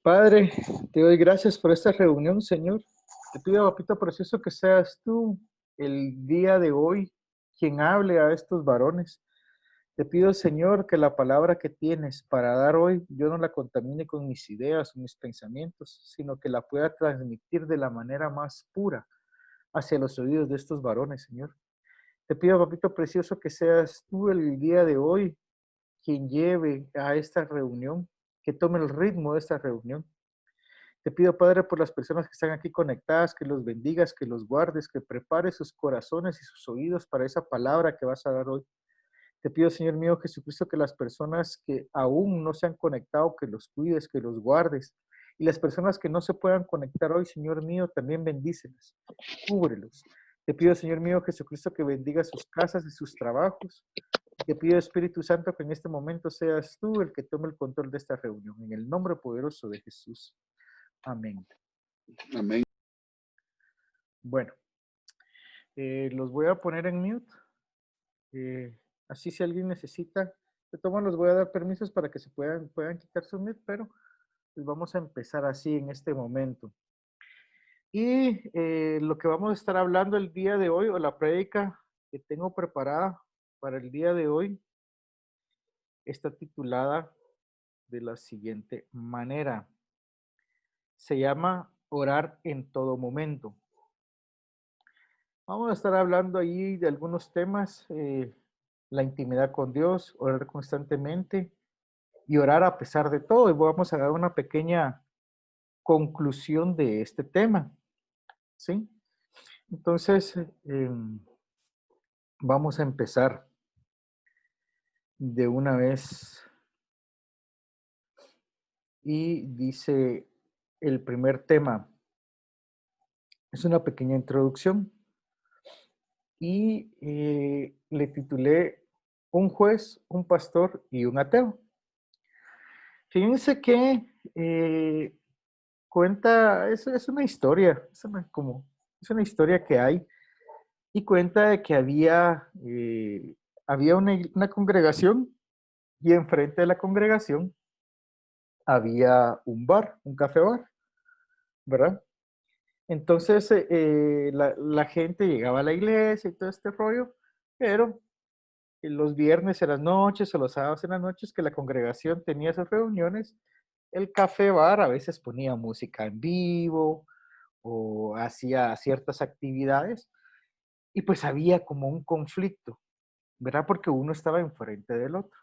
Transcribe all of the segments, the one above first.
Padre, te doy gracias por esta reunión, Señor. Te pido, papito precioso, que seas tú el día de hoy quien hable a estos varones. Te pido, Señor, que la palabra que tienes para dar hoy, yo no la contamine con mis ideas o mis pensamientos, sino que la pueda transmitir de la manera más pura hacia los oídos de estos varones, Señor. Te pido, papito precioso, que seas tú el día de hoy quien lleve a esta reunión, que tome el ritmo de esta reunión. Te pido, Padre, por las personas que están aquí conectadas, que los bendigas, que los guardes, que prepares sus corazones y sus oídos para esa palabra que vas a dar hoy. Te pido, Señor mío Jesucristo, que las personas que aún no se han conectado, que los cuides, que los guardes. Y las personas que no se puedan conectar hoy, Señor mío, también bendícelas, cúbrelos. Te pido, Señor mío Jesucristo, que bendiga sus casas y sus trabajos. Y te pido, Espíritu Santo, que en este momento seas tú el que tome el control de esta reunión. En el nombre poderoso de Jesús. Amén. Amén. Bueno, los voy a poner en mute. Así si alguien necesita, de todos los voy a dar permisos para que se puedan quitar su mute, pero pues vamos a empezar así en este momento. Y lo que vamos a estar hablando el día de hoy, o la prédica que tengo preparada para el día de hoy, está titulada de la siguiente manera. Se llama Orar en todo momento. Vamos a estar hablando ahí de algunos temas, la intimidad con Dios, orar constantemente y orar a pesar de todo. Y vamos a dar una pequeña conclusión de este tema, ¿sí? Entonces, vamos a empezar de una vez. Y dice el primer tema, es una pequeña introducción. Y le titulé Un juez, un pastor y un ateo. Fíjense que cuenta, es una historia, es una historia que hay, y cuenta de que había una congregación, y enfrente de la congregación había un bar, un café bar, ¿verdad? Entonces la gente llegaba a la iglesia y todo este rollo, pero los viernes en las noches o los sábados en las noches que la congregación tenía sus reuniones, el café bar a veces ponía música en vivo o hacía ciertas actividades, y pues había como un conflicto, ¿verdad? Porque uno estaba enfrente del otro.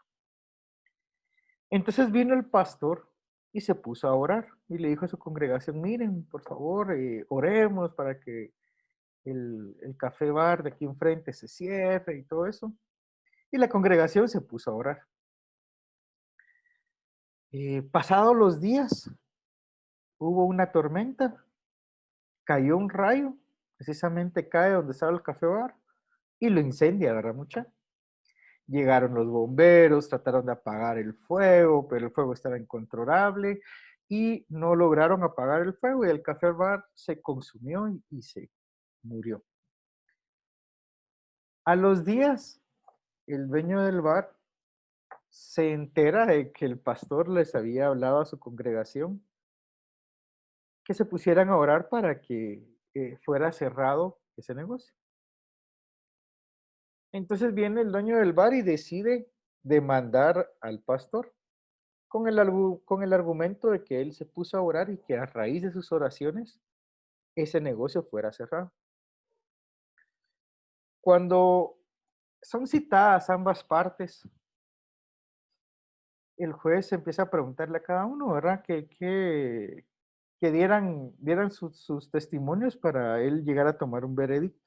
Entonces vino el pastor y se puso a orar y le dijo a su congregación: miren, por favor, oremos para que el café bar de aquí enfrente se cierre y todo eso. Y la congregación se puso a orar. Pasados los días, hubo una tormenta, cayó un rayo, precisamente cae donde estaba el café bar y lo incendia, ¿verdad, mucha? Llegaron los bomberos, trataron de apagar el fuego, pero el fuego estaba incontrolable y no lograron apagar el fuego, y el café bar se consumió y se murió. A los días, el dueño del bar se entera de que el pastor les había hablado a su congregación que se pusieran a orar para que fuera cerrado ese negocio. Entonces viene el dueño del bar y decide demandar al pastor con el argumento de que él se puso a orar y que a raíz de sus oraciones ese negocio fuera cerrado. Cuando son citadas ambas partes, el juez empieza a preguntarle a cada uno, ¿verdad? Que dieran sus testimonios para él llegar a tomar un veredicto.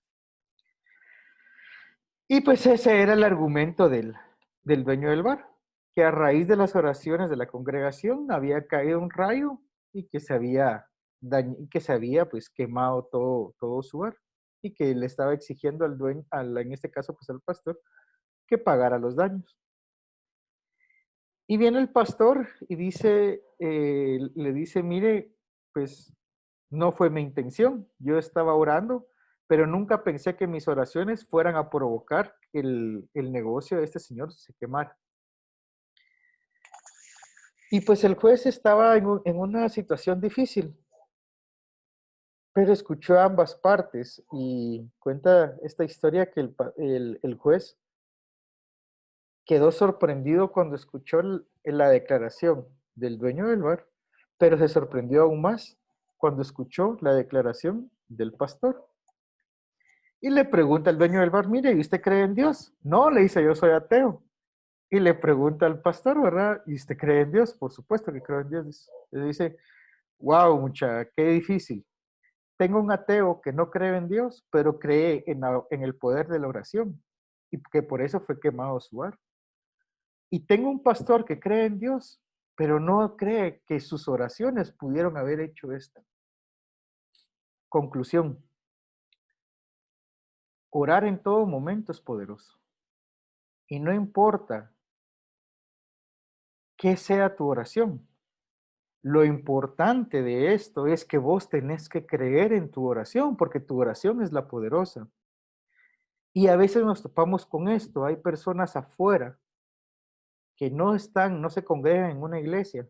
Y pues ese era el argumento del dueño del bar, que a raíz de las oraciones de la congregación había caído un rayo y que se había pues quemado todo su bar, y que le estaba exigiendo al dueño, en este caso pues al pastor, que pagara los daños. Y viene el pastor y le dice: mire, pues no fue mi intención, yo estaba orando, pero nunca pensé que mis oraciones fueran a provocar que el negocio de este señor se quemara. Y pues el juez estaba en una situación difícil, pero escuchó ambas partes y cuenta esta historia que el juez quedó sorprendido cuando escuchó la declaración del dueño del bar, pero se sorprendió aún más cuando escuchó la declaración del pastor. Y le pregunta al dueño del bar, mire, ¿y usted cree en Dios? No, le dice, yo soy ateo. Y le pregunta al pastor, ¿verdad? ¿Y usted cree en Dios? Por supuesto que creo en Dios. Le dice, wow, mucha, qué difícil. Tengo un ateo que no cree en Dios, pero cree en el poder de la oración y que por eso fue quemado su bar. Y tengo un pastor que cree en Dios, pero no cree que sus oraciones pudieron haber hecho esto. Conclusión, orar en todo momento es poderoso. Y no importa qué sea tu oración. Lo importante de esto es que vos tenés que creer en tu oración, porque tu oración es la poderosa. Y a veces nos topamos con esto. Hay personas afuera que no se congregan en una iglesia,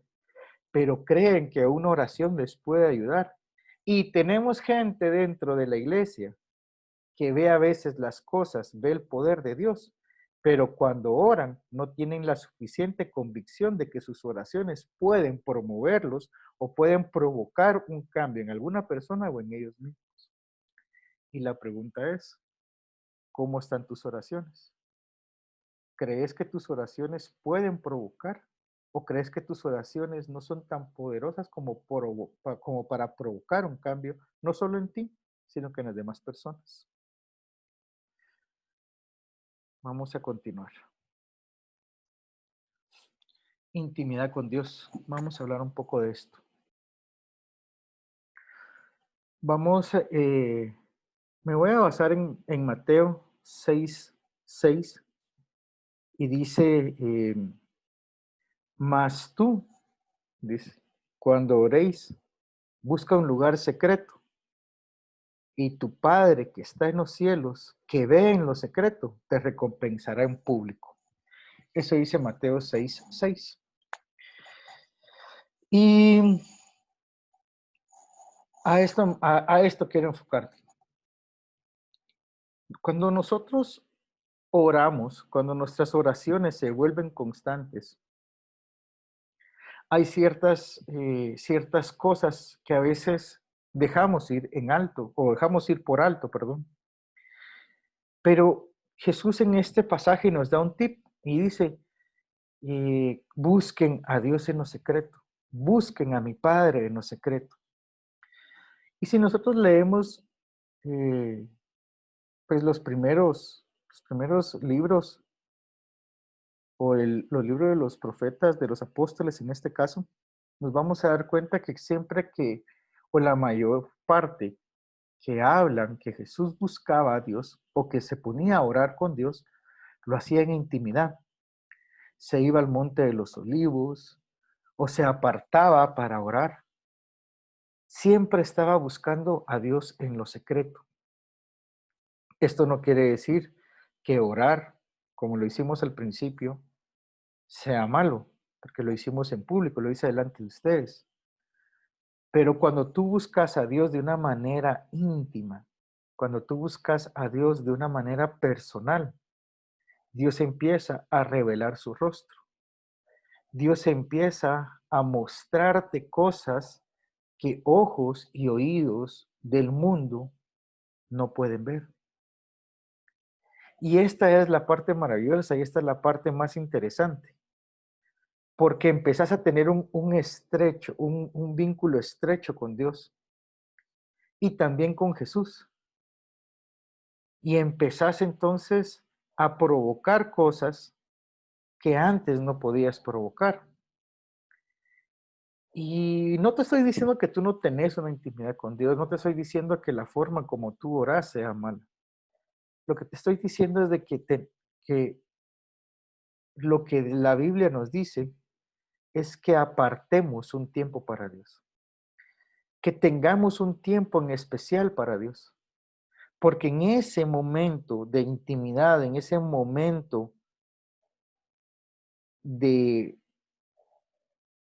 pero creen que una oración les puede ayudar. Y tenemos gente dentro de la iglesia que ve a veces las cosas, ve el poder de Dios, pero cuando oran no tienen la suficiente convicción de que sus oraciones pueden promoverlos o pueden provocar un cambio en alguna persona o en ellos mismos. Y la pregunta es, ¿cómo están tus oraciones? ¿Crees que tus oraciones pueden provocar? ¿O crees que tus oraciones no son tan poderosas como para provocar un cambio, no solo en ti, sino que en las demás personas? Vamos a continuar. Intimidad con Dios. Vamos a hablar un poco de esto. Vamos, me voy a basar en Mateo 6:6 y dice, mas tú, dice, cuando oréis, busca un lugar secreto y tu Padre que está en los cielos, que ve en lo secreto, te recompensará en público. Eso dice Mateo 6:6. Y a esto quiero enfocarte. Cuando nosotros oramos, cuando nuestras oraciones se vuelven constantes, hay ciertas cosas que a veces dejamos ir en alto o dejamos ir por alto, perdón. Pero Jesús en este pasaje nos da un tip y dice, busquen a Dios en lo secreto, busquen a mi Padre en lo secreto. Y si nosotros leemos eh, pues los primeros libros o los libros de los profetas, de los apóstoles en este caso, nos vamos a dar cuenta que siempre o la mayor parte que hablan que Jesús buscaba a Dios o que se ponía a orar con Dios, lo hacía en intimidad. Se iba al monte de los olivos o se apartaba para orar. Siempre estaba buscando a Dios en lo secreto. Esto no quiere decir que orar, como lo hicimos al principio, sea malo, porque lo hicimos en público, lo hice delante de ustedes. Pero cuando tú buscas a Dios de una manera íntima, cuando tú buscas a Dios de una manera personal, Dios empieza a revelar su rostro. Dios empieza a mostrarte cosas que ojos y oídos del mundo no pueden ver. Y esta es la parte maravillosa y esta es la parte más interesante, porque empezás a tener un vínculo estrecho con Dios y también con Jesús. Y empezás entonces a provocar cosas que antes no podías provocar. Y no te estoy diciendo que tú no tenés una intimidad con Dios, no te estoy diciendo que la forma como tú oras sea mala. Lo que te estoy diciendo es de que lo que la Biblia nos dice es que apartemos un tiempo para Dios, que tengamos un tiempo en especial para Dios, porque en ese momento de intimidad, en ese momento de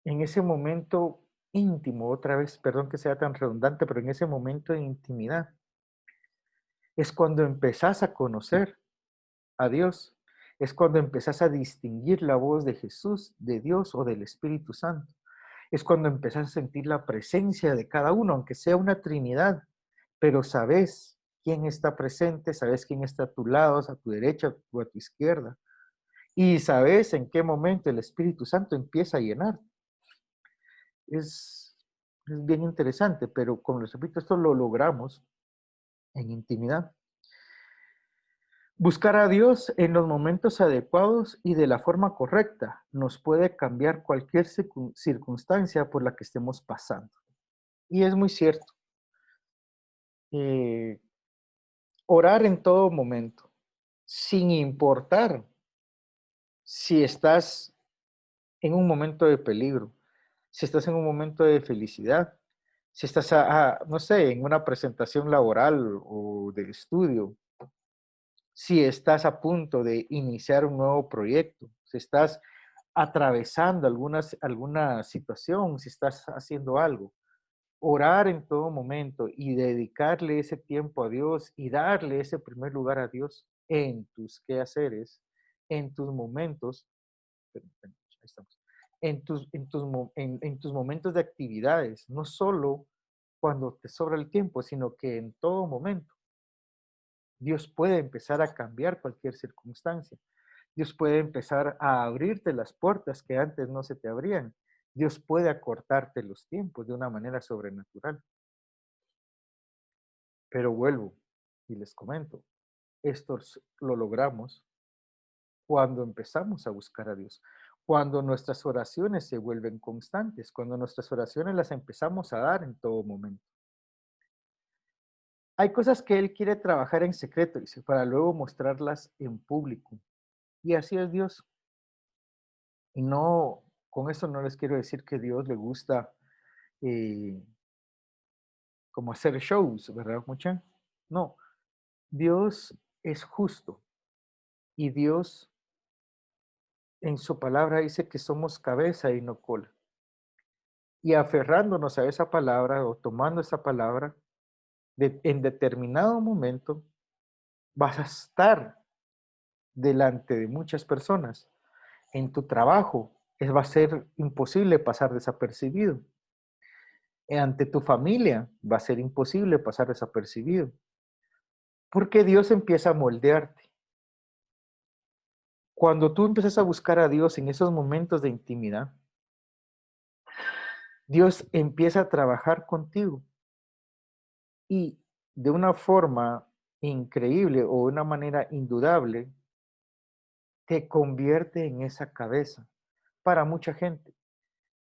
en ese momento íntimo, otra vez, perdón que sea tan redundante, pero en ese momento de intimidad, es cuando empezás a conocer a Dios, es cuando empezás a distinguir la voz de Jesús, de Dios o del Espíritu Santo. Es cuando empezás a sentir la presencia de cada uno, aunque sea una Trinidad, pero sabes quién está presente, sabes quién está a tu lado, a tu derecha o a tu izquierda, y sabes en qué momento el Espíritu Santo empieza a llenar. Es, es bien interesante, pero como les repito, esto lo logramos en intimidad. Buscar a Dios en los momentos adecuados y de la forma correcta nos puede cambiar cualquier circunstancia por la que estemos pasando. Y es muy cierto. Eh, Orar en todo momento, sin importar si estás en un momento de peligro, si estás en un momento de felicidad, si estás, no sé, en una presentación laboral o de estudio, si estás a punto de iniciar un nuevo proyecto, si estás atravesando alguna situación, si estás haciendo algo. Orar en todo momento y dedicarle ese tiempo a Dios y darle ese primer lugar a Dios en tus quehaceres, en tus momentos, ahí estamos, en tus momentos de actividades, no solo cuando te sobra el tiempo, sino que en todo momento. Dios puede empezar a cambiar cualquier circunstancia. Dios puede empezar a abrirte las puertas que antes no se te abrían. Dios puede acortarte los tiempos de una manera sobrenatural. Pero vuelvo y les comento, esto lo logramos cuando empezamos a buscar a Dios, cuando nuestras oraciones se vuelven constantes, cuando nuestras oraciones las empezamos a dar en todo momento. Hay cosas que Él quiere trabajar en secreto, dice, para luego mostrarlas en público. Y así es Dios. Y no, con esto no les quiero decir que Dios le gusta eh, como hacer shows, ¿verdad, mucha? No, Dios es justo y Dios en su palabra dice que somos cabeza y no cola. Y aferrándonos a esa palabra o tomando esa palabra, en determinado momento vas a estar delante de muchas personas. En tu trabajo va a ser imposible pasar desapercibido. Ante tu familia va a ser imposible pasar desapercibido. Porque Dios empieza a moldearte. Cuando tú empiezas a buscar a Dios en esos momentos de intimidad, Dios empieza a trabajar contigo y de una forma increíble o de una manera indudable, te convierte en esa cabeza para mucha gente.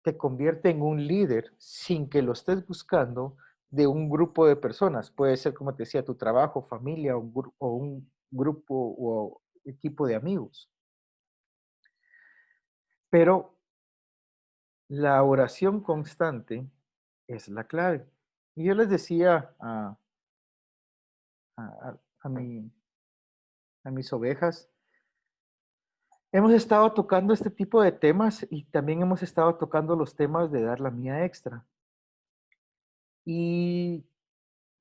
Te convierte en un líder sin que lo estés buscando de un grupo de personas. Puede ser, como te decía, tu trabajo, familia o un grupo o equipo de amigos. Pero la oración constante es la clave. Y yo les decía a, a- a mi- a mis ovejas, hemos estado tocando este tipo de temas y también hemos estado tocando los temas de dar la mía extra. Y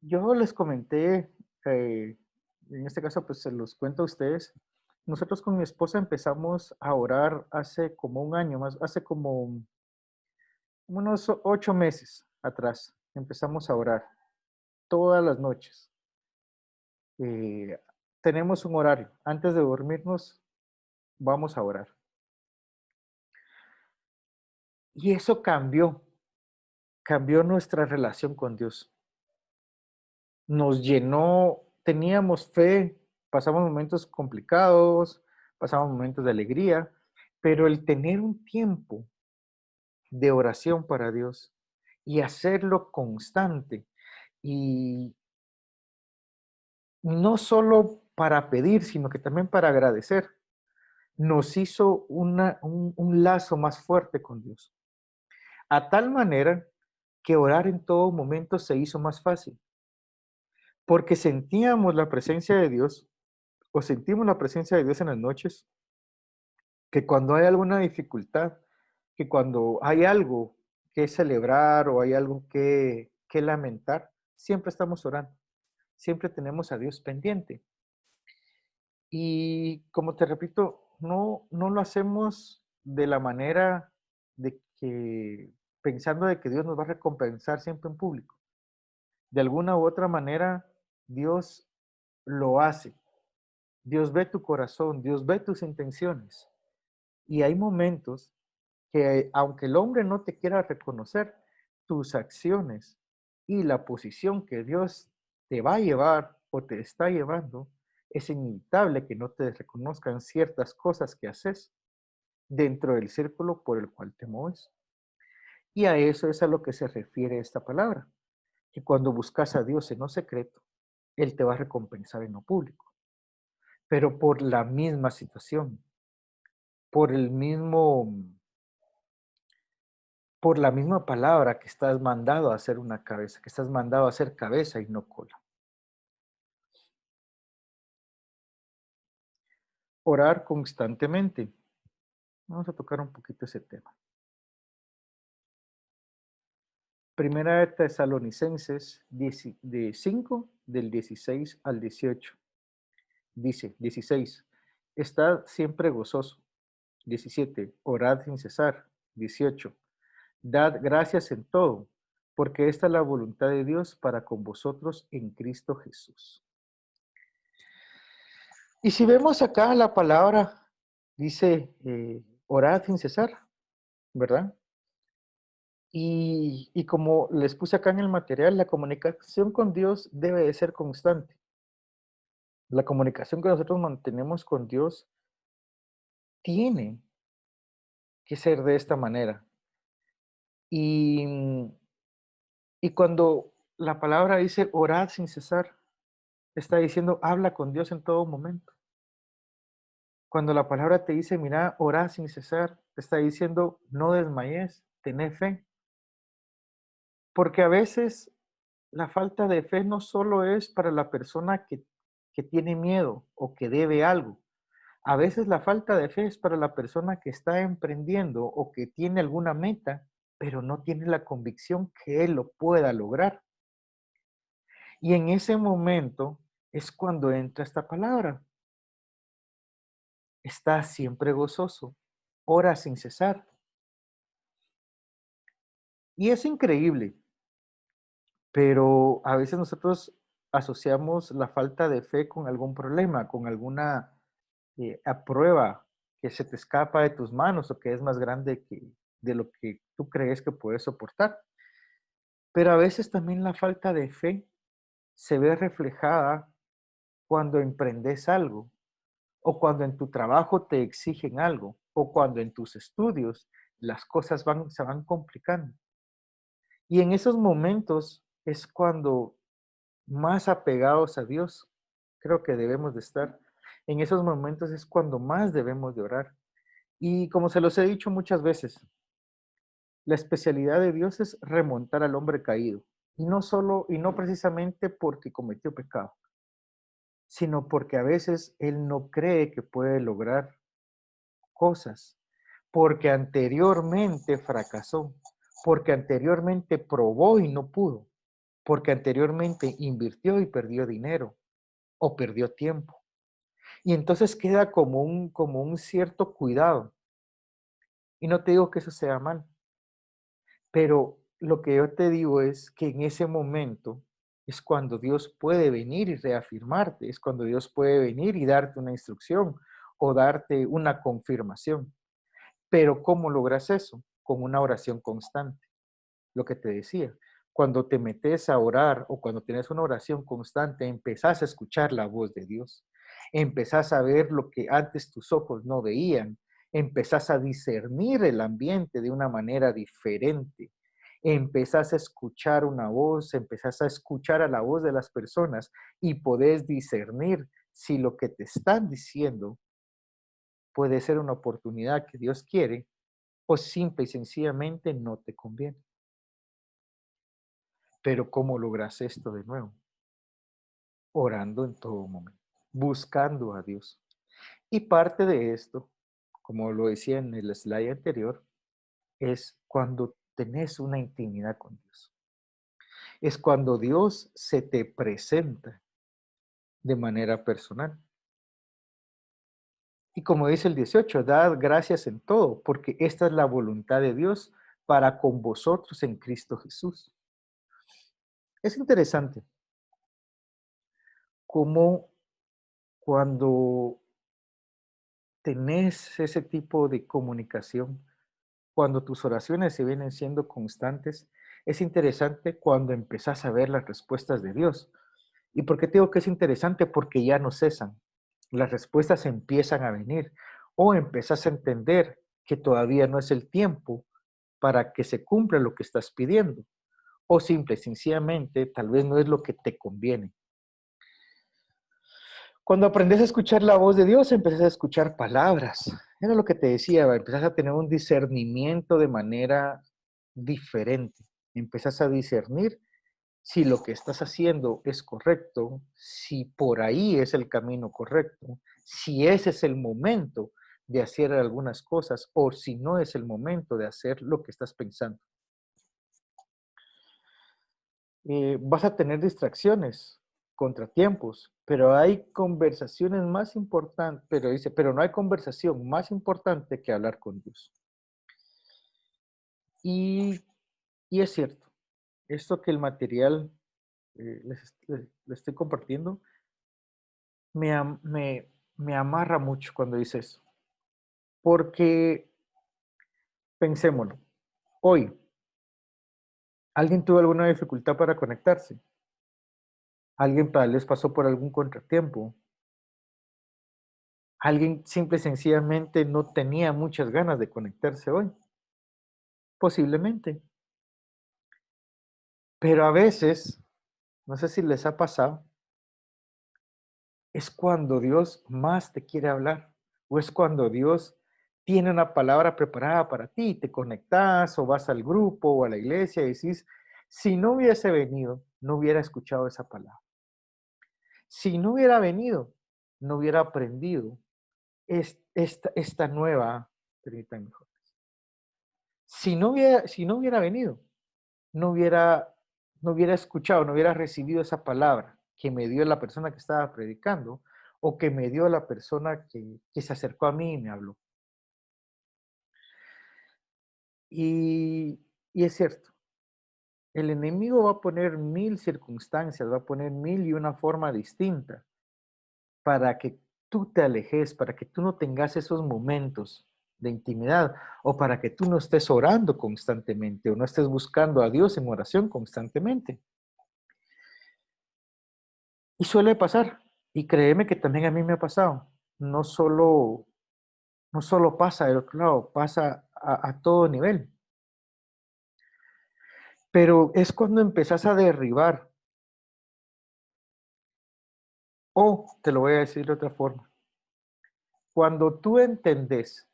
yo les comenté, en este caso pues se los cuento a ustedes, nosotros con mi esposa empezamos a orar hace como un año más, hace como unos 8 meses atrás, empezamos a orar todas las noches. Eh, Tenemos un horario, antes de dormirnos vamos a orar. Y eso cambió nuestra relación con Dios. Nos llenó, teníamos fe, pasamos momentos complicados, pasamos momentos de alegría, pero el tener un tiempo de oración para Dios y hacerlo constante y no solo para pedir, sino que también para agradecer, nos hizo un lazo más fuerte con Dios. A tal manera que orar en todo momento se hizo más fácil, porque sentíamos la presencia de Dios o sentimos la presencia de Dios en las noches, que cuando hay alguna dificultad, que cuando hay algo que celebrar o hay algo que lamentar, siempre estamos orando, siempre tenemos a Dios pendiente. Y como te repito, no lo hacemos de la manera de que pensando de que Dios nos va a recompensar siempre en público. De alguna u otra manera, Dios lo hace. Dios ve tu corazón, Dios ve tus intenciones. Y hay momentos que, aunque el hombre no te quiera reconocer, tus acciones y la posición que Dios te va a llevar o te está llevando, es inevitable que no te reconozcan ciertas cosas que haces dentro del círculo por el cual te mueves. Y a eso es a lo que se refiere esta palabra, que cuando buscas a Dios en lo secreto, Él te va a recompensar en lo público, pero por la misma situación, por el mismo, por la misma palabra que estás mandado a hacer una cabeza, que estás mandado a hacer cabeza y no cola. Orar constantemente. Vamos a tocar un poquito ese tema. Primera de Tesalonicenses 5, del 16 al 18. Dice, 16, estad siempre gozoso. 17, orad sin cesar. 18, dad gracias en todo, porque esta es la voluntad de Dios para con vosotros en Cristo Jesús. Y si vemos acá la palabra, dice, orad sin cesar, ¿verdad? Y como les puse acá en el material, la comunicación con Dios debe de ser constante. La comunicación que nosotros mantenemos con Dios tiene que ser de esta manera. Y, y cuando la palabra dice orad sin cesar, está diciendo habla con Dios en todo momento. Cuando la palabra te dice, mira, orad sin cesar, te está diciendo no desmayes, tené fe. Porque a veces la falta de fe no solo es para la persona que tiene miedo o que debe algo. A veces la falta de fe es para la persona que está emprendiendo o que tiene alguna meta, pero no tiene la convicción que él lo pueda lograr. Y en ese momento es cuando entra esta palabra. Está siempre gozoso, ora sin cesar. Y es increíble, pero a veces nosotros asociamos la falta de fe con algún problema, con alguna prueba que se te escapa de tus manos o que es más grande de lo que tú crees que puedes soportar. Pero a veces también la falta de fe se ve reflejada cuando emprendes algo, o cuando en tu trabajo te exigen algo, o cuando en tus estudios las cosas se van complicando. Y en esos momentos es cuando más apegados a Dios creo que debemos de estar. En esos momentos es cuando más debemos de orar. Y como se los he dicho muchas veces, la especialidad de Dios es remontar al hombre caído. Y no precisamente porque cometió pecado, sino porque a veces él no cree que puede lograr cosas, porque anteriormente fracasó, porque anteriormente probó y no pudo, porque anteriormente invirtió y perdió dinero o perdió tiempo. Y entonces queda como un cierto cuidado. Y no te digo que eso sea mal, pero lo que yo te digo es que en ese momento es cuando Dios puede venir y reafirmarte, es cuando Dios puede venir y darte una instrucción o darte una confirmación. Pero ¿cómo logras eso? Con una oración constante. Lo que te decía, cuando te metes a orar o cuando tienes una oración constante, empezás a escuchar la voz de Dios, empezás a ver lo que antes tus ojos no veían, empezás a discernir el ambiente de una manera diferente, empezás a escuchar una voz, empezás a escuchar a la voz de las personas y podés discernir si lo que te están diciendo puede ser una oportunidad que Dios quiere o simple y sencillamente no te conviene. Pero ¿cómo logras esto de nuevo? Orando en todo momento, buscando a Dios. Y parte de esto, como lo decía en el slide anterior, es cuando tenés una intimidad con Dios. Es cuando Dios se te presenta de manera personal. Y como dice el 18, dad gracias en todo, porque esta es la voluntad de Dios para con vosotros en Cristo Jesús. Es interesante cómo cuando tenés ese tipo de comunicación, cuando tus oraciones se vienen siendo constantes, es interesante cuando empezás a ver las respuestas de Dios. ¿Y por qué te digo que es interesante? Porque ya no cesan. Las respuestas empiezan a venir o empezás a entender que todavía no es el tiempo para que se cumpla lo que estás pidiendo. O simple, sencillamente, tal vez no es lo que te conviene. Cuando aprendes a escuchar la voz de Dios, empezás a escuchar palabras. Era lo que te decía, empezás a tener un discernimiento de manera diferente. Empezás a discernir si lo que estás haciendo es correcto, si por ahí es el camino correcto, si ese es el momento de hacer algunas cosas o si no es el momento de hacer lo que estás pensando. Vas a tener distracciones, contratiempos, pero hay conversaciones más importantes, pero dice, pero no hay conversación más importante que hablar con Dios. Y, y es cierto, esto que el material les estoy compartiendo me, me amarra mucho cuando dice eso, porque pensémoslo, hoy, ¿alguien tuvo alguna dificultad para conectarse? ¿Alguien tal vez pasó por algún contratiempo? Alguien simple y sencillamente no tenía muchas ganas de conectarse hoy. Posiblemente. Pero a veces, no sé si les ha pasado, es cuando Dios más te quiere hablar. O es cuando Dios tiene una palabra preparada para ti. Te conectas o vas al grupo o a la iglesia y decís, si no hubiese venido, no hubiera escuchado esa palabra. Si no hubiera venido, no hubiera aprendido esta nueva, permítanme, si no hubiera venido, no hubiera, no hubiera escuchado, no hubiera recibido esa palabra que me dio la persona que estaba predicando o que me dio la persona que se acercó a mí y me habló. Y es cierto, el enemigo va a poner mil circunstancias, va a poner mil y una forma distinta para que tú te alejes, para que tú no tengas esos momentos de intimidad o para que tú no estés orando constantemente o no estés buscando a Dios en oración constantemente. Y suele pasar, y créeme que también a mí me ha pasado. No solo, no solo pasa del otro lado, pasa a todo nivel. Pero es cuando empezás a derribar, o te lo voy a decir de otra forma, cuando tú entendés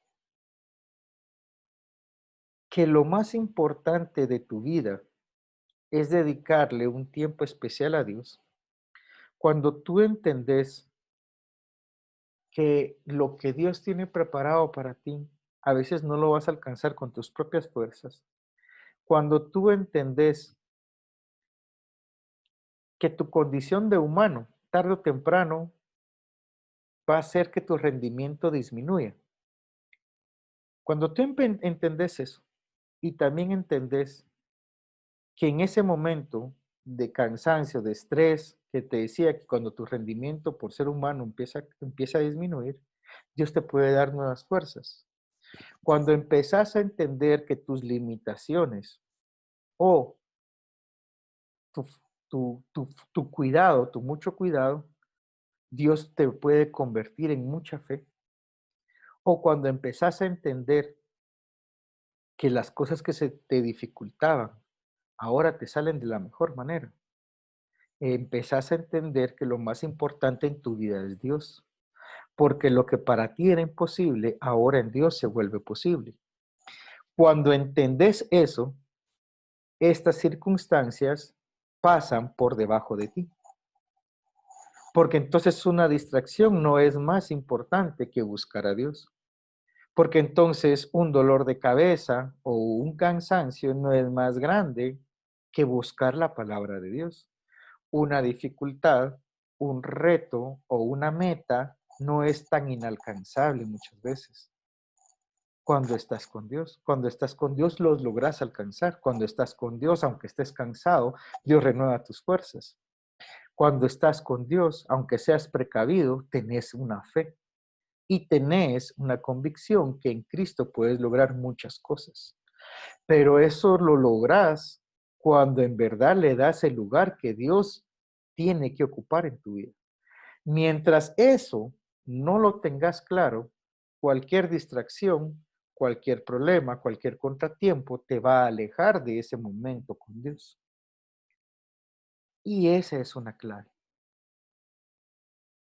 que lo más importante de tu vida es dedicarle un tiempo especial a Dios, cuando tú entendés que lo que Dios tiene preparado para ti, a veces no lo vas a alcanzar con tus propias fuerzas, cuando tú entendés que tu condición de humano, tarde o temprano, va a hacer que tu rendimiento disminuya. Cuando tú entendés eso y también entendés que en ese momento de cansancio, de estrés, que te decía que cuando tu rendimiento por ser humano empieza a disminuir, Dios te puede dar nuevas fuerzas. Cuando empezás a entender que tus limitaciones o tu, tu cuidado, tu mucho cuidado, Dios te puede convertir en mucha fe. O cuando empezás a entender que las cosas que se te dificultaban ahora te salen de la mejor manera. Empezás a entender que lo más importante en tu vida es Dios. Porque lo que para ti era imposible, ahora en Dios se vuelve posible. Cuando entendés eso, estas circunstancias pasan por debajo de ti. Porque entonces una distracción no es más importante que buscar a Dios. Porque entonces un dolor de cabeza o un cansancio no es más grande que buscar la palabra de Dios. Una dificultad, un reto o una meta no es tan inalcanzable muchas veces. Cuando estás con Dios, cuando estás con Dios los logras alcanzar. Cuando estás con Dios, aunque estés cansado, Dios renueva tus fuerzas. Cuando estás con Dios, aunque seas precavido, tenés una fe y tenés una convicción que en Cristo puedes lograr muchas cosas. Pero eso lo logras cuando en verdad le das el lugar que Dios tiene que ocupar en tu vida. Mientras eso no lo tengas claro, cualquier distracción, cualquier problema, cualquier contratiempo te va a alejar de ese momento con Dios. Y esa es una clave.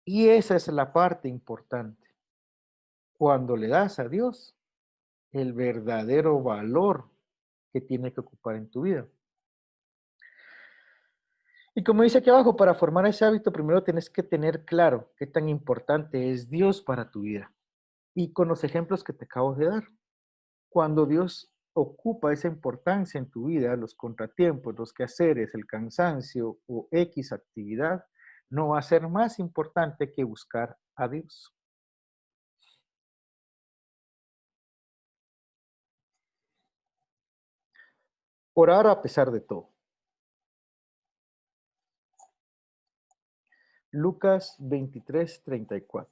Y esa es la parte importante. Cuando le das a Dios el verdadero valor que tiene que ocupar en tu vida. Y como dice aquí abajo, para formar ese hábito, primero tienes que tener claro qué tan importante es Dios para tu vida. Y con los ejemplos que te acabo de dar. Cuando Dios ocupa esa importancia en tu vida, los contratiempos, los quehaceres, el cansancio o X actividad, no va a ser más importante que buscar a Dios. Orar a pesar de todo. Lucas 23:34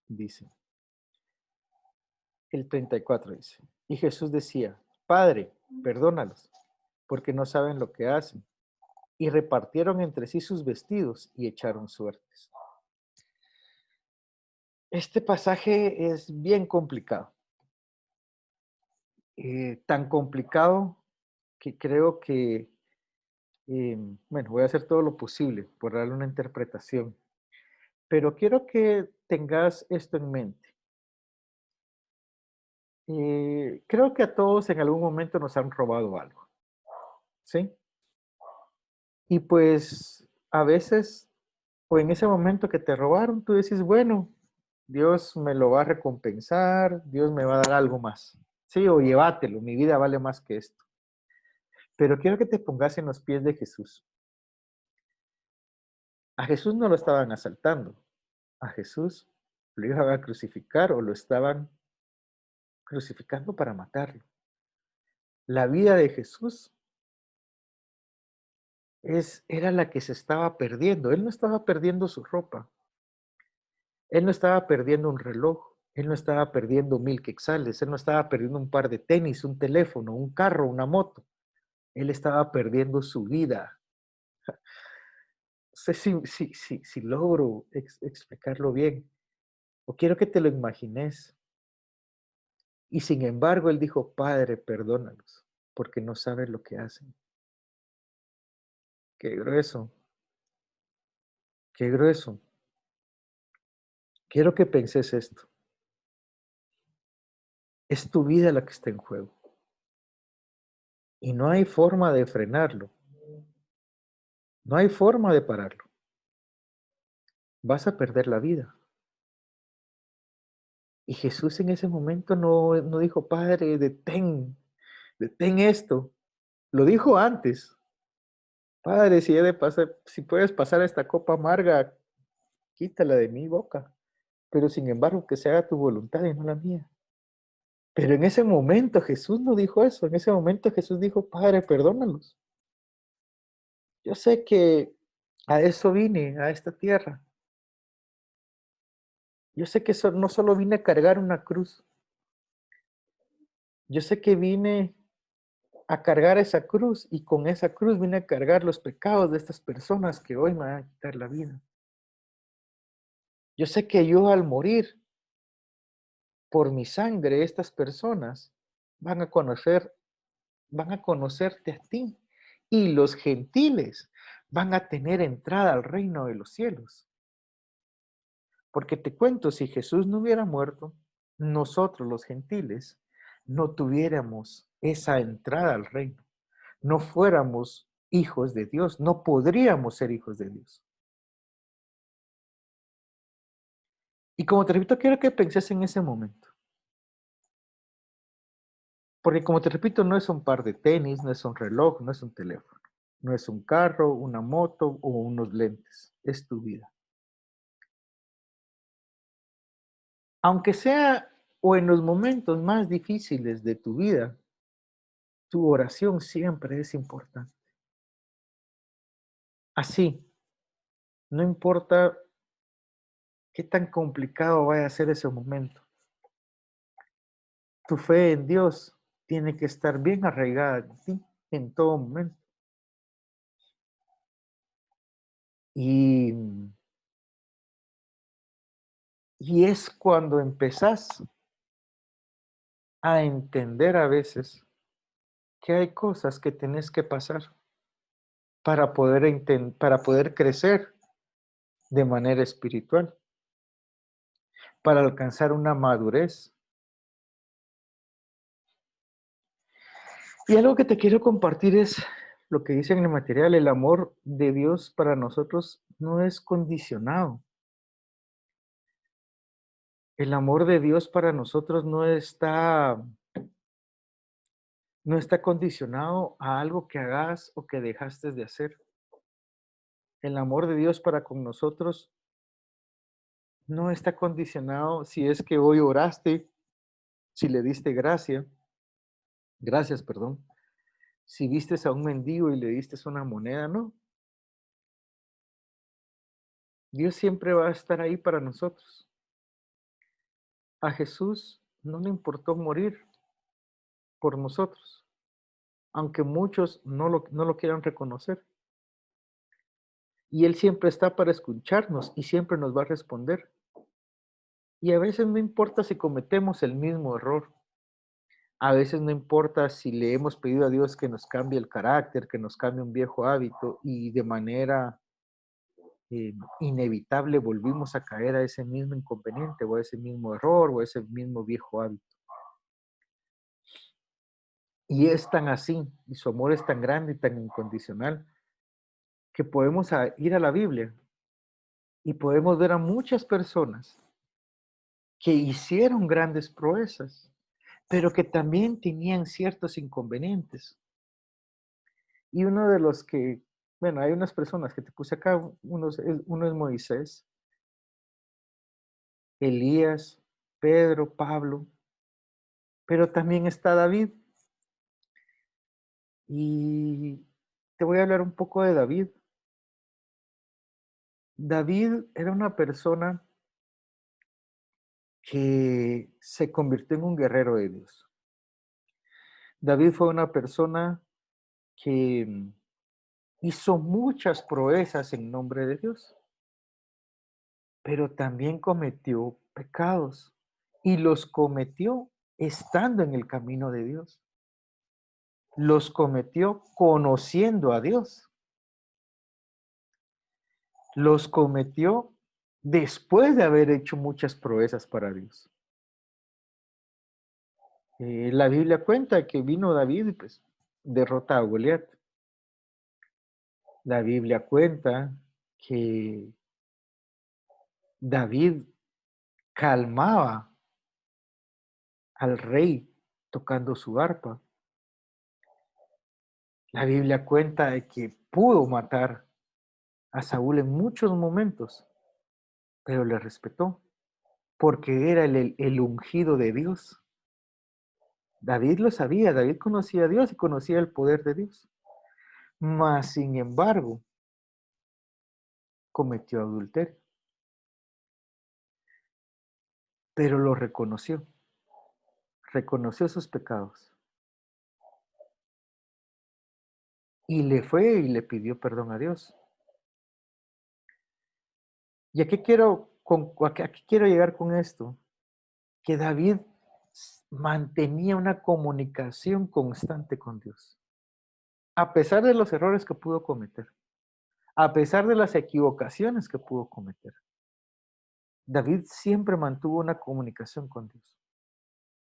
dice, el 34 dice, y Jesús decía, Padre, perdónalos, porque no saben lo que hacen. Y repartieron entre sí sus vestidos y echaron suertes. Este pasaje es bien complicado. Tan complicado que creo que, bueno, voy a hacer todo lo posible por darle una interpretación, pero quiero que tengas esto en mente. Creo que a todos en algún momento nos han robado algo, ¿sí? Y pues a veces, o en ese momento que te robaron, tú dices, bueno, Dios me lo va a recompensar, Dios me va a dar algo más, ¿sí? O llévatelo, mi vida vale más que esto. Pero quiero que te pongas en los pies de Jesús. A Jesús no lo estaban asaltando, a Jesús lo iban a crucificar o lo estaban crucificando para matarlo. La vida de Jesús era la que se estaba perdiendo. Él no estaba perdiendo su ropa, él no estaba perdiendo un reloj, él no estaba perdiendo 1000 quetzales, él no estaba perdiendo un par de tenis, un teléfono, un carro, una moto. Él estaba perdiendo su vida. No sé si logro explicarlo bien, o quiero que te lo imagines. Y sin embargo, él dijo, Padre, perdónalos, porque no saben lo que hacen. Qué grueso, qué grueso. Quiero que penses esto. Es tu vida la que está en juego. Y no hay forma de frenarlo. No hay forma de pararlo. Vas a perder la vida. Y Jesús en ese momento no dijo, Padre, detén esto. Lo dijo antes. Padre, si puedes pasar esta copa amarga, quítala de mi boca. Pero sin embargo, que se haga tu voluntad y no la mía. Pero en ese momento Jesús no dijo eso. En ese momento Jesús dijo, Padre, perdónalos. Yo sé que a eso vine, a esta tierra. Yo sé que no solo vine a cargar una cruz. Yo sé que vine a cargar esa cruz y con esa cruz vine a cargar los pecados de estas personas que hoy me van a quitar la vida. Yo sé que yo al morir por mi sangre, estas personas van a conocer, van a conocerte a ti y los gentiles van a tener entrada al reino de los cielos. Porque te cuento, si Jesús no hubiera muerto, nosotros los gentiles no tuviéramos esa entrada al reino. No fuéramos hijos de Dios, no podríamos ser hijos de Dios. Y como te repito, quiero que penses en ese momento. Porque como te repito, no es un par de tenis, no es un reloj, no es un teléfono, no es un carro, una moto o unos lentes, es tu vida. Aunque sea o en los momentos más difíciles de tu vida, tu oración siempre es importante. Así, no importa qué tan complicado vaya a ser ese momento, tu fe en Dios tiene que estar bien arraigada en ti en todo momento. Y, y es cuando empezás a entender a veces que hay cosas que tenés que pasar para poder crecer de manera espiritual, para alcanzar una madurez. Y algo que te quiero compartir es lo que dice en el material, el amor de Dios para nosotros no es condicionado. El amor de Dios para nosotros no está condicionado a algo que hagas o que dejaste de hacer. El amor de Dios para con nosotros no está condicionado si es que hoy oraste, si le diste gracias, perdón, si vistes a un mendigo y le diste una moneda, no. Dios siempre va a estar ahí para nosotros. A Jesús no le importó morir por nosotros, aunque muchos no lo quieran reconocer. Y Él siempre está para escucharnos y siempre nos va a responder. Y a veces no importa si cometemos el mismo error. A veces no importa si le hemos pedido a Dios que nos cambie el carácter, que nos cambie un viejo hábito y de manera inevitable volvimos a caer a ese mismo inconveniente o a ese mismo error o a ese mismo viejo hábito. Y es tan así, y su amor es tan grande y tan incondicional, que podemos ir a la Biblia y podemos ver a muchas personas que hicieron grandes proezas, pero que también tenían ciertos inconvenientes. Y uno de los que, bueno, hay unas personas que te puse acá, uno es Moisés, Elías, Pedro, Pablo, pero también está David. Y te voy a hablar un poco de David. David era una persona que se convirtió en un guerrero de Dios. David fue una persona que hizo muchas proezas en nombre de Dios, pero también cometió pecados y los cometió estando en el camino de Dios. Los cometió conociendo a Dios. Los cometió después de haber hecho muchas proezas para Dios. La Biblia cuenta que vino David y pues derrota a Goliat. La Biblia cuenta que David calmaba al rey tocando su arpa. La Biblia cuenta de que pudo matar a Saúl en muchos momentos, pero le respetó porque era el ungido de Dios. David lo sabía, David conocía a Dios y conocía el poder de Dios. Mas, sin embargo, cometió adulterio, pero lo reconoció sus pecados y le fue y le pidió perdón a Dios. ¿Y a qué quiero llegar con esto? Que David mantenía una comunicación constante con Dios, a pesar de los errores que pudo cometer, a pesar de las equivocaciones que pudo cometer. David siempre mantuvo una comunicación con Dios.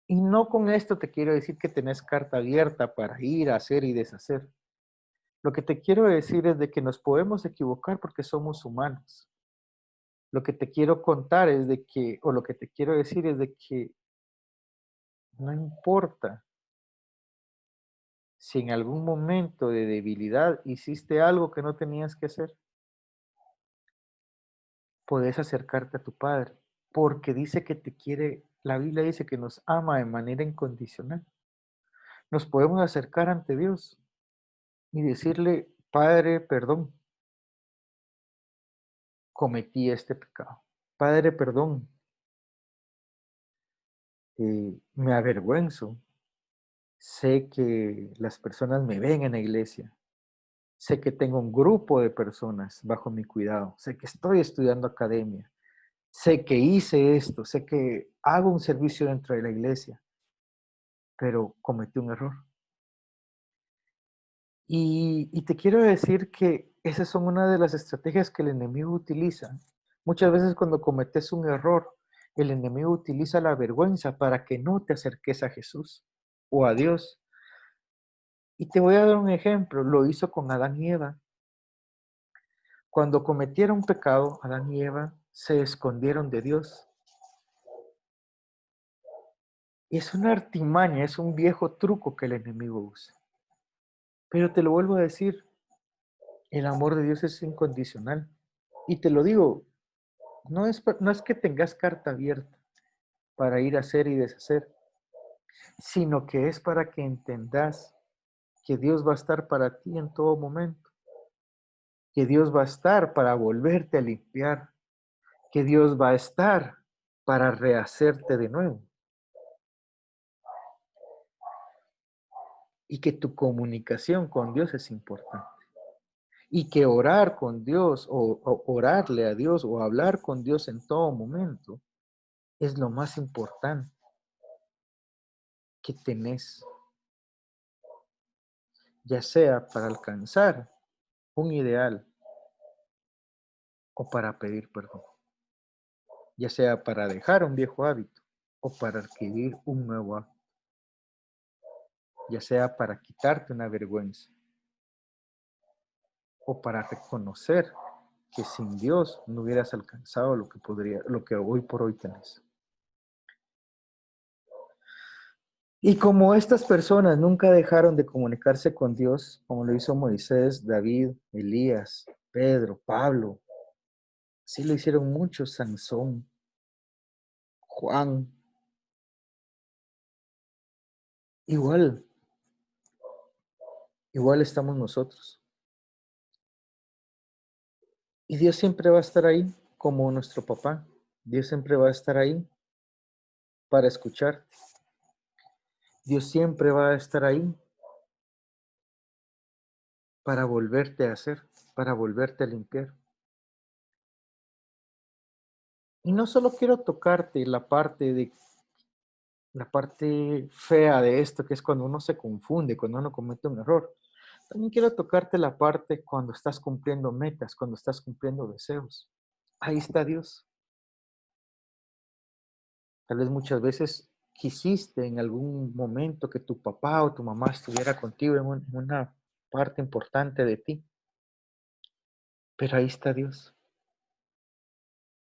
Y no con esto te quiero decir que tenés carta abierta para ir a hacer y deshacer. Lo que te quiero decir es de que nos podemos equivocar porque somos humanos. Lo que te quiero contar es de que, o lo que te quiero decir es de que no importa Si en algún momento de debilidad hiciste algo que no tenías que hacer, puedes acercarte a tu Padre, porque dice que te quiere, la Biblia dice que nos ama de manera incondicional. Nos podemos acercar ante Dios y decirle, Padre, perdón, cometí este pecado. Padre, perdón, me avergüenzo. Sé que las personas me ven en la iglesia. Sé que tengo un grupo de personas bajo mi cuidado. Sé que estoy estudiando academia. Sé que hice esto. Sé que hago un servicio dentro de la iglesia. Pero cometí un error. Y te quiero decir que esas son una de las estrategias que el enemigo utiliza. Muchas veces cuando cometes un error, el enemigo utiliza la vergüenza para que no te acerques a Jesús o a Dios. Y te voy a dar un ejemplo. Lo hizo con Adán y Eva. Cuando cometieron pecado, Adán y Eva se escondieron de Dios. Es una artimaña, es un viejo truco que el enemigo usa. Pero te lo vuelvo a decir, el amor de Dios es incondicional. Y te lo digo, no es que tengas carta abierta para ir a hacer y deshacer, sino que es para que entendas que Dios va a estar para ti en todo momento, que Dios va a estar para volverte a limpiar, que Dios va a estar para rehacerte de nuevo y que tu comunicación con Dios es importante y que orar con Dios o orarle a Dios o hablar con Dios en todo momento es lo más importante que tenés, ya sea para alcanzar un ideal o para pedir perdón, ya sea para dejar un viejo hábito o para adquirir un nuevo hábito, ya sea para quitarte una vergüenza o para reconocer que sin Dios no hubieras alcanzado lo que hoy por hoy tenés. Y como estas personas nunca dejaron de comunicarse con Dios, como lo hizo Moisés, David, Elías, Pedro, Pablo, así lo hicieron muchos, Sansón, Juan, igual, igual estamos nosotros. Y Dios siempre va a estar ahí como nuestro papá. Dios siempre va a estar ahí para escucharte. Dios siempre va a estar ahí para volverte a hacer, para volverte a limpiar. Y no solo quiero tocarte la parte fea de esto, que es cuando uno se confunde, cuando uno comete un error. También quiero tocarte la parte cuando estás cumpliendo metas, cuando estás cumpliendo deseos. Ahí está Dios. Tal vez muchas veces quisiste en algún momento que tu papá o tu mamá estuviera contigo en una parte importante de ti, pero ahí está Dios.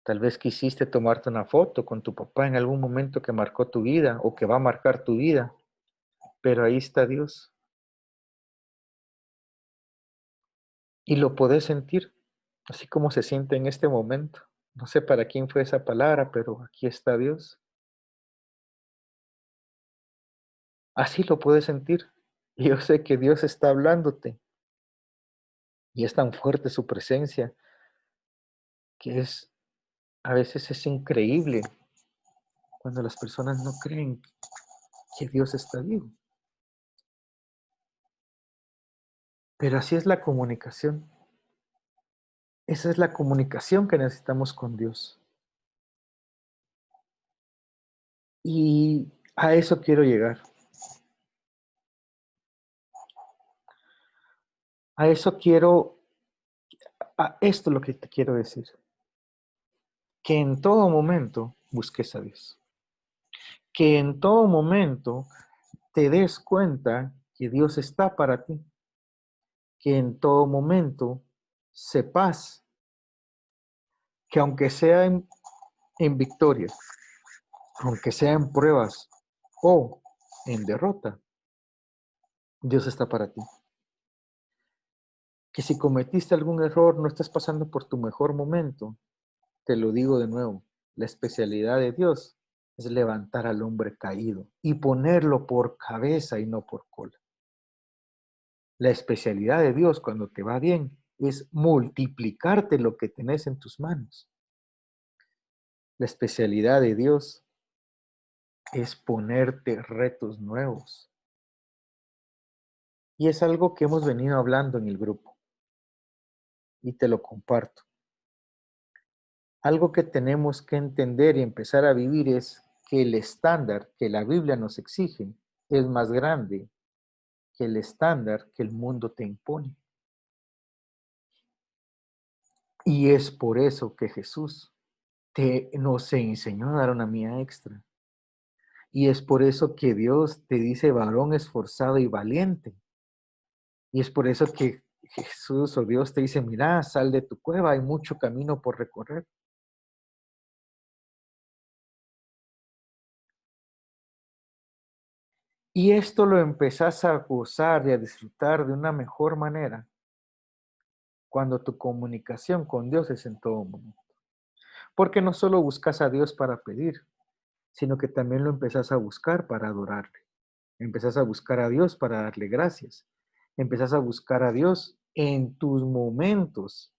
Tal vez quisiste tomarte una foto con tu papá en algún momento que marcó tu vida o que va a marcar tu vida, pero ahí está Dios. Y lo podés sentir, así como se siente en este momento. No sé para quién fue esa palabra, pero aquí está Dios. Así lo puedes sentir. Y yo sé que Dios está hablándote. Y es tan fuerte su presencia que a veces es increíble cuando las personas no creen que Dios está vivo. Pero así es la comunicación. Esa es la comunicación que necesitamos con Dios. Y a eso quiero llegar. A eso quiero, a esto es lo que te quiero decir. Que en todo momento busques a Dios. Que en todo momento te des cuenta que Dios está para ti. Que en todo momento sepas que aunque sea en victoria, aunque sea en pruebas o en derrota, Dios está para ti. Que si cometiste algún error, no estás pasando por tu mejor momento, te lo digo de nuevo, la especialidad de Dios es levantar al hombre caído y ponerlo por cabeza y no por cola. La especialidad de Dios cuando te va bien es multiplicarte lo que tenés en tus manos. La especialidad de Dios es ponerte retos nuevos. Y es algo que hemos venido hablando en el grupo y te lo comparto. Algo que tenemos que entender y empezar a vivir es que el estándar que la Biblia nos exige es más grande que el estándar que el mundo te impone. Y es por eso que Jesús nos enseñó a dar una mía extra. Y es por eso que Dios te dice varón esforzado y valiente. Y es por eso que Jesús o Dios te dice, mira, sal de tu cueva, hay mucho camino por recorrer. Y esto lo empezás a gozar y a disfrutar de una mejor manera cuando tu comunicación con Dios es en todo momento. Porque no solo buscas a Dios para pedir, sino que también lo empezás a buscar para adorarle. Empezás a buscar a Dios para darle gracias. Empezás a buscar a Dios en tus momentos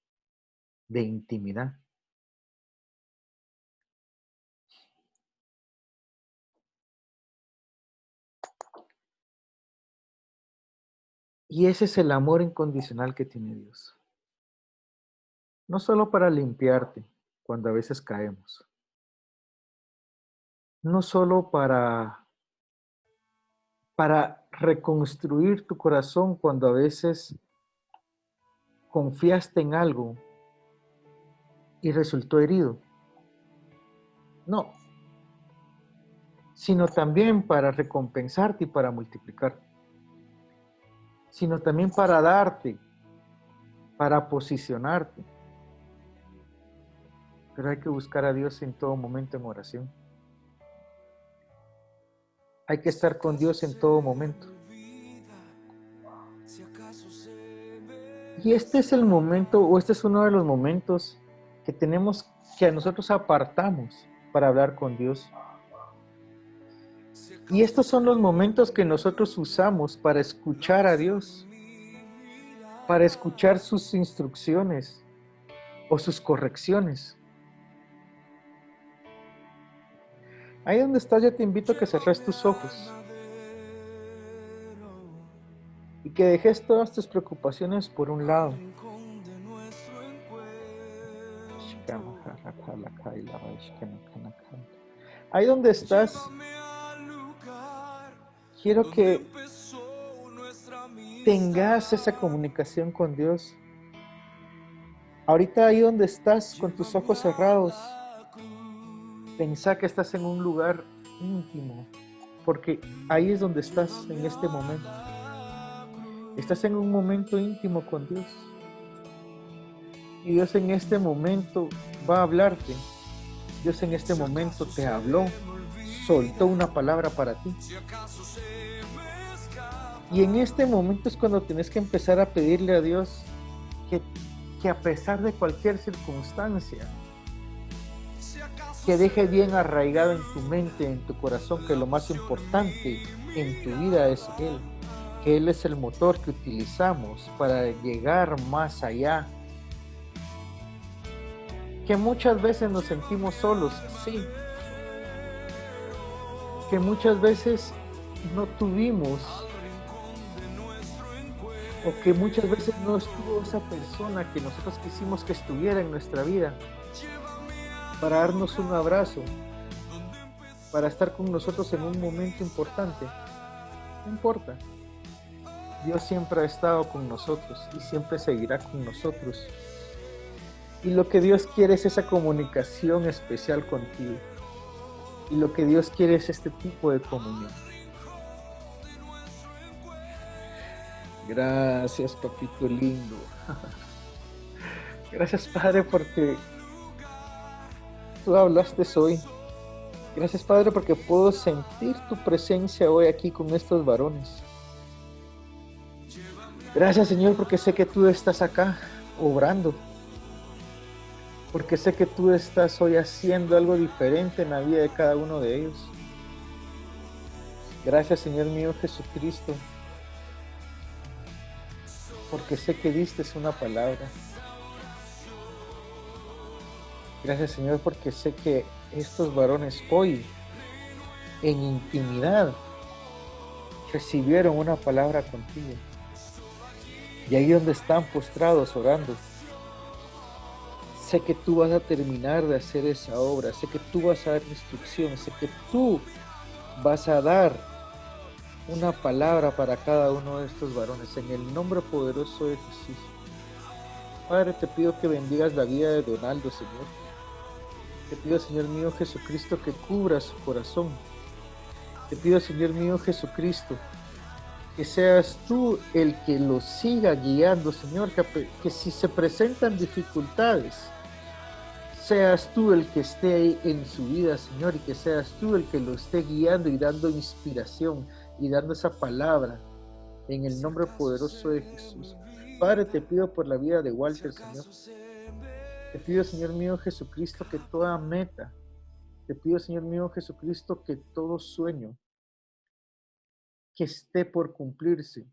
de intimidad. Y ese es el amor incondicional que tiene Dios. No solo para limpiarte cuando a veces caemos. No solo para reconstruir tu corazón cuando a veces confiaste en algo y resultó herido. No, sino también para recompensarte y para multiplicarte. Sino también para darte, para posicionarte. Pero hay que buscar a Dios en todo momento en oración. Hay que estar con Dios en todo momento. Y este es el momento, o este es uno de los momentos que tenemos, que nosotros apartamos para hablar con Dios. Y estos son los momentos que nosotros usamos para escuchar a Dios, para escuchar sus instrucciones o sus correcciones. Ahí donde estás, yo te invito a que cerres tus ojos y que dejes todas tus preocupaciones por un lado. Ahí donde estás, quiero que tengas esa comunicación con Dios. Ahorita ahí donde estás, con tus ojos cerrados, pensá que estás en un lugar íntimo, porque ahí es donde estás en este momento. Estás en un momento íntimo con Dios. Y Dios en este momento va a hablarte. Dios en este momento te habló, soltó una palabra para ti. Y en este momento es cuando tienes que empezar a pedirle a Dios que a pesar de cualquier circunstancia, que deje bien arraigado en tu mente, en tu corazón, que lo más importante en tu vida es Él, que Él es el motor que utilizamos para llegar más allá. Que muchas veces nos sentimos solos, sí. Que muchas veces no tuvimos, o que muchas veces no estuvo esa persona que nosotros quisimos que estuviera en nuestra vida, para darnos un abrazo, para estar con nosotros en un momento importante. No importa. Dios siempre ha estado con nosotros y siempre seguirá con nosotros. Y lo que Dios quiere es esa comunicación especial contigo. Y lo que Dios quiere es este tipo de comunión. Gracias, papito lindo. Gracias, Padre, porque tú hablaste hoy. Gracias, Padre, porque puedo sentir tu presencia hoy aquí con estos varones. Gracias, Señor, porque sé que tú estás acá obrando. Porque sé que tú estás hoy haciendo algo diferente en la vida de cada uno de ellos. Gracias, Señor mío Jesucristo, porque sé que diste una palabra. Gracias, Señor, porque sé que estos varones hoy, en intimidad, recibieron una palabra contigo. Y ahí donde están postrados orando, sé que tú vas a terminar de hacer esa obra, sé que tú vas a dar instrucción, sé que tú vas a dar una palabra para cada uno de estos varones, en el nombre poderoso de Jesús. Padre, te pido que bendigas la vida de Donaldo, Señor. Te pido, Señor mío Jesucristo, que cubra su corazón. Te pido, Señor mío Jesucristo, que seas tú el que lo siga guiando, Señor, que si se presentan dificultades, seas tú el que esté ahí en su vida, Señor, y que seas tú el que lo esté guiando y dando inspiración y dando esa palabra en el nombre poderoso de Jesús. Padre, te pido por la vida de Walter, Señor. Te pido, Señor mío Jesucristo, que toda meta, te pido, Señor mío Jesucristo, que todo sueño que esté por cumplirse,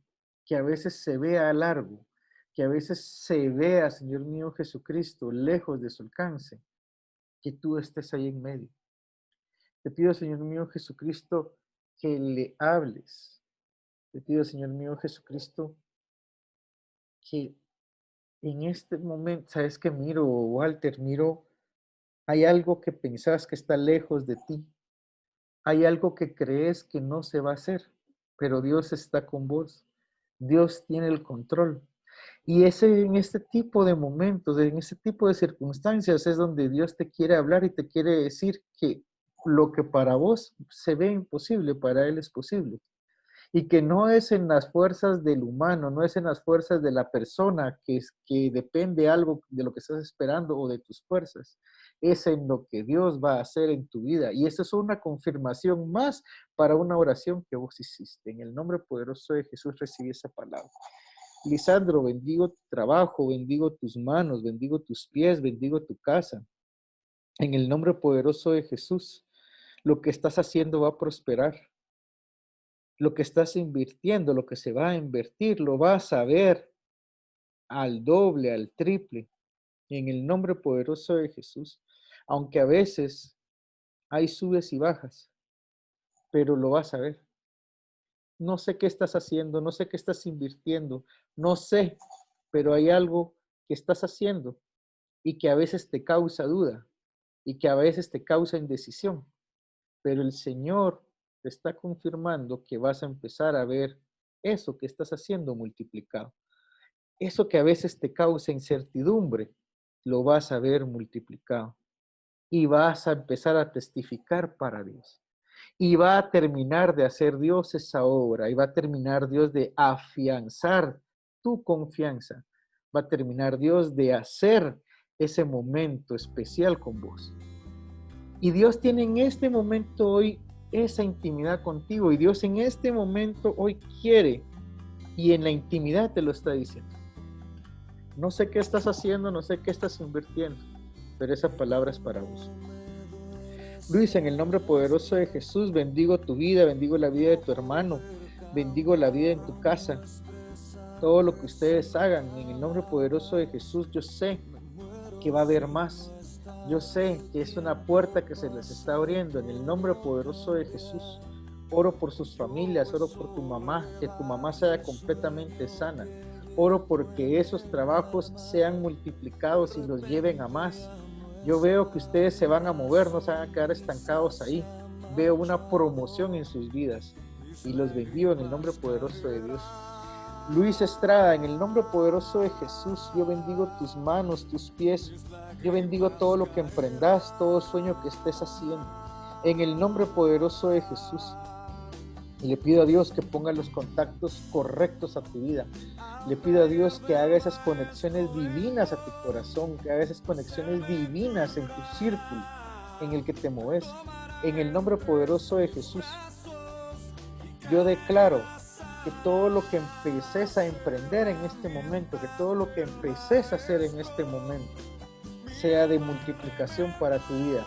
que a veces se vea largo, que a veces se vea, Señor mío Jesucristo, lejos de su alcance, que tú estés ahí en medio. Te pido, Señor mío Jesucristo, que le hables. Te pido, Señor mío Jesucristo, que en este momento, ¿sabes qué miro, Walter? Miro, hay algo que pensás que está lejos de ti. Hay algo que crees que no se va a hacer, pero Dios está con vos. Dios tiene el control. Y en este tipo de momentos, en este tipo de circunstancias es donde Dios te quiere hablar y te quiere decir que lo que para vos se ve imposible, para Él es posible. Y que no es en las fuerzas del humano, no es en las fuerzas de la persona que depende algo de lo que estás esperando o de tus fuerzas. Es en lo que Dios va a hacer en tu vida. Y eso es una confirmación más para una oración que vos hiciste. En el nombre poderoso de Jesús recibí esa palabra. Lisandro, bendigo tu trabajo, bendigo tus manos, bendigo tus pies, bendigo tu casa. En el nombre poderoso de Jesús, lo que estás haciendo va a prosperar. Lo que estás invirtiendo, lo que se va a invertir, lo vas a ver al doble, al triple, en el nombre poderoso de Jesús. Aunque a veces hay subes y bajas, pero lo vas a ver. No sé qué estás haciendo, no sé qué estás invirtiendo, no sé, pero hay algo que estás haciendo y que a veces te causa duda y que a veces te causa indecisión, pero el Señor te está confirmando que vas a empezar a ver eso que estás haciendo multiplicado. Eso que a veces te causa incertidumbre, lo vas a ver multiplicado y vas a empezar a testificar para Dios. Y va a terminar de hacer Dios esa obra y va a terminar Dios de afianzar tu confianza. Va a terminar Dios de hacer ese momento especial con vos. Y Dios tiene en este momento hoy esa intimidad contigo y Dios en este momento hoy quiere y en la intimidad te lo está diciendo. No sé qué estás haciendo, no sé qué estás invirtiendo, pero esa palabra es para vos. Luis, en el nombre poderoso de Jesús, bendigo tu vida, bendigo la vida de tu hermano, bendigo la vida en tu casa. Todo lo que ustedes hagan, en el nombre poderoso de Jesús, yo sé que va a haber más. Yo sé que es una puerta que se les está abriendo en el nombre poderoso de Jesús. Oro por sus familias, oro por tu mamá, que tu mamá sea completamente sana. Oro porque esos trabajos sean multiplicados y los lleven a más. Yo veo que ustedes se van a mover, no se van a quedar estancados ahí. Veo una promoción en sus vidas y los bendigo en el nombre poderoso de Dios. Luis Estrada, en el nombre poderoso de Jesús, yo bendigo tus manos, tus pies. Yo bendigo todo lo que emprendas, todo sueño que estés haciendo. En el nombre poderoso de Jesús. Y le pido a Dios que ponga los contactos correctos a tu vida. Le pido a Dios que haga esas conexiones divinas a tu corazón, que haga esas conexiones divinas en tu círculo en el que te mueves. En el nombre poderoso de Jesús, yo declaro que todo lo que empeces a emprender en este momento, que todo lo que empeces a hacer en este momento, sea de multiplicación para tu vida.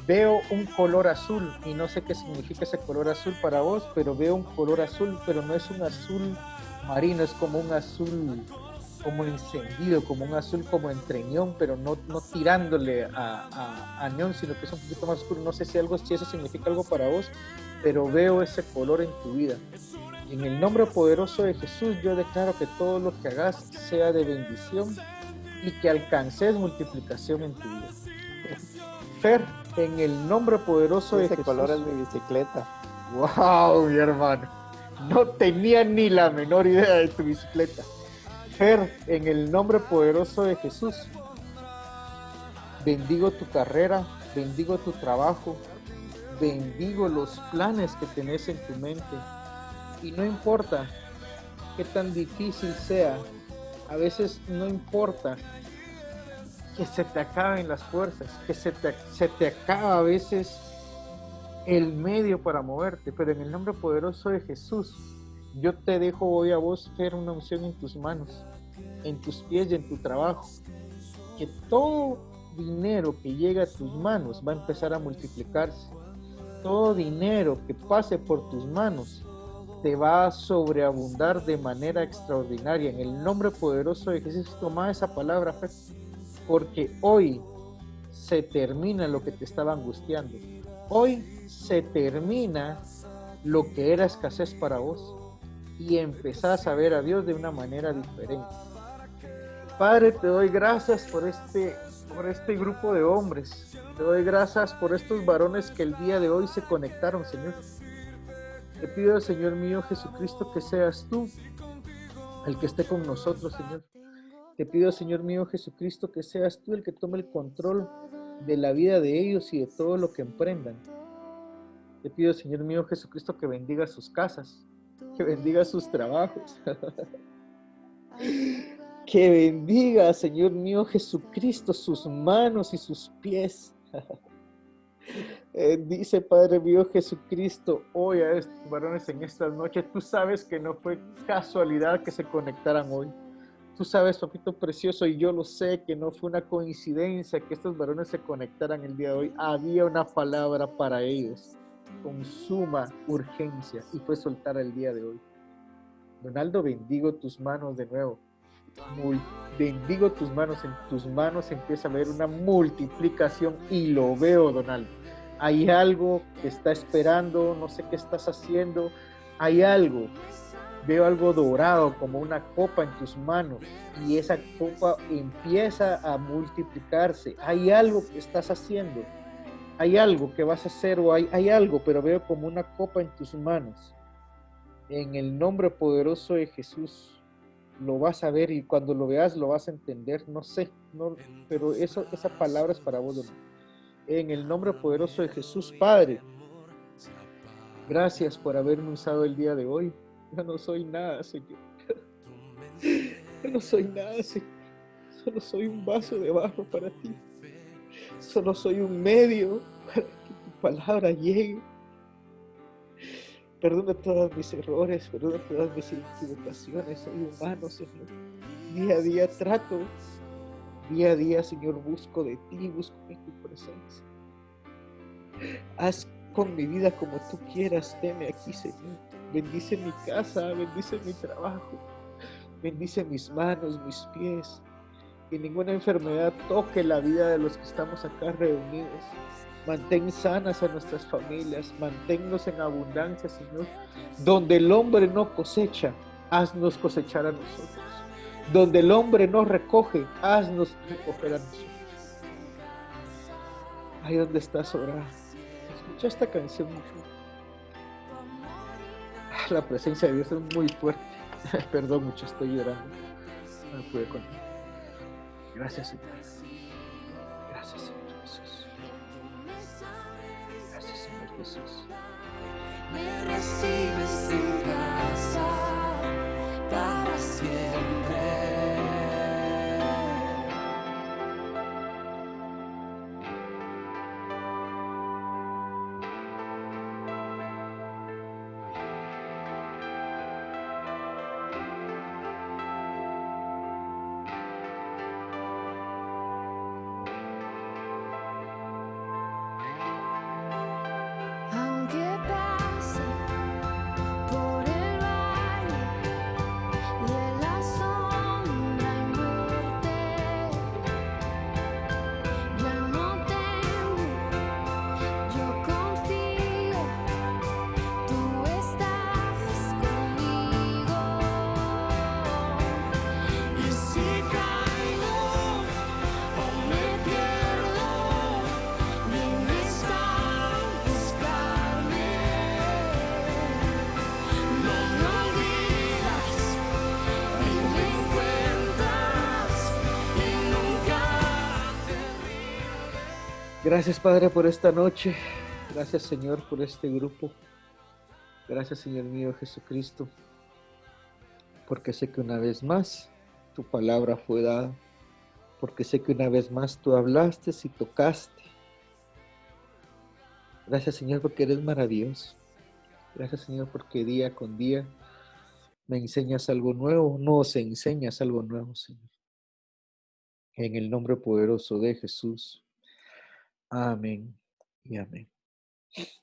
Veo un color azul y no sé qué significa ese color azul para vos, pero veo un color azul, pero no es un azul marino, es como un azul como encendido, como un azul como entre neón, pero no tirándole a neón, sino que es un poquito más oscuro. No sé si eso significa algo para vos, pero veo ese color en tu vida. En el nombre poderoso de Jesús, yo declaro que todo lo que hagas sea de bendición y que alcances multiplicación en tu vida. Fer, en el nombre poderoso de Jesús. Ese color es mi bicicleta. ¡Wow, mi hermano! No tenía ni la menor idea de tu bicicleta. Fer, en el nombre poderoso de Jesús, bendigo tu carrera, bendigo tu trabajo, bendigo los planes que tenés en tu mente. Y no importa qué tan difícil sea, a veces no importa que se te acaben las fuerzas, que se te acaba a veces el medio para moverte, pero en el nombre poderoso de Jesús, yo te dejo hoy a vos, Fer, una unción en tus manos, en tus pies y en tu trabajo, que todo dinero que llegue a tus manos va a empezar a multiplicarse. Todo dinero que pase por tus manos te va a sobreabundar de manera extraordinaria. En el nombre poderoso de Jesús, toma esa palabra, Fer, porque hoy se termina lo que te estaba angustiando. Hoy se termina lo que era escasez para vos y empezás a ver a Dios de una manera diferente. Padre, te doy gracias por este grupo de hombres. Te doy gracias por estos varones que el día de hoy se conectaron, Señor. Te pido, Señor mío Jesucristo, que seas tú el que esté con nosotros, Señor. Te pido, Señor mío Jesucristo, que seas tú el que tome el control de la vida de ellos y de todo lo que emprendan. Te pido, Señor mío Jesucristo, que bendiga sus casas, que bendiga sus trabajos, que bendiga, Señor mío Jesucristo, sus manos y sus pies. Dice, Padre mío Jesucristo, hoy a estos varones en estas noches, tú sabes que no fue casualidad que se conectaran hoy. Tú sabes, papito precioso, y yo lo sé, que no fue una coincidencia que estos varones se conectaran el día de hoy. Había una palabra para ellos con suma urgencia y fue soltar el día de hoy. Donaldo, bendigo tus manos de nuevo. Bendigo tus manos. En tus manos empieza a haber una multiplicación y lo veo, Donaldo. Hay algo que está esperando, no sé qué estás haciendo. Hay algo. Veo algo dorado como una copa en tus manos y esa copa empieza a multiplicarse. Hay algo que estás haciendo, hay algo que vas a hacer o hay algo, pero veo como una copa en tus manos. En el nombre poderoso de Jesús lo vas a ver y cuando lo veas lo vas a entender. No sé, pero esa palabra es para vos, ¿no? En el nombre poderoso de Jesús, Padre, gracias por haberme usado el día de hoy. Yo no soy nada, Señor. Yo no soy nada, Señor. Solo soy un vaso de barro para ti. Solo soy un medio para que tu palabra llegue. Perdona todos mis errores, perdona todas mis equivocaciones. Soy humano, Señor. Día a día trato. Día a día, Señor, busco de ti, busco en tu presencia. Haz con mi vida como tú quieras. Teme aquí, Señor. Bendice mi casa, bendice mi trabajo. Bendice mis manos, mis pies. Que ninguna enfermedad toque la vida de los que estamos acá reunidos. Mantén sanas a nuestras familias, manténnos en abundancia, Señor. Donde el hombre no cosecha, haznos cosechar a nosotros. Donde el hombre no recoge, haznos recoger a nosotros. Ahí donde estás, orando. Escucha esta canción. La presencia de Dios es muy fuerte. Perdón, mucho estoy llorando. No pude contar. Gracias, Señor. Gracias, Señor Jesús. Gracias, Señor Jesús. Me recibes en casa para siempre. Gracias, Padre, por esta noche. Gracias, Señor, por este grupo. Gracias, Señor mío Jesucristo, porque sé que una vez más tu palabra fue dada, porque sé que una vez más tú hablaste y tocaste. Gracias, Señor, porque eres maravilloso. Gracias, Señor, porque día con día me enseñas algo nuevo, nos enseñas algo nuevo, Señor. En el nombre poderoso de Jesús. Amén y amén.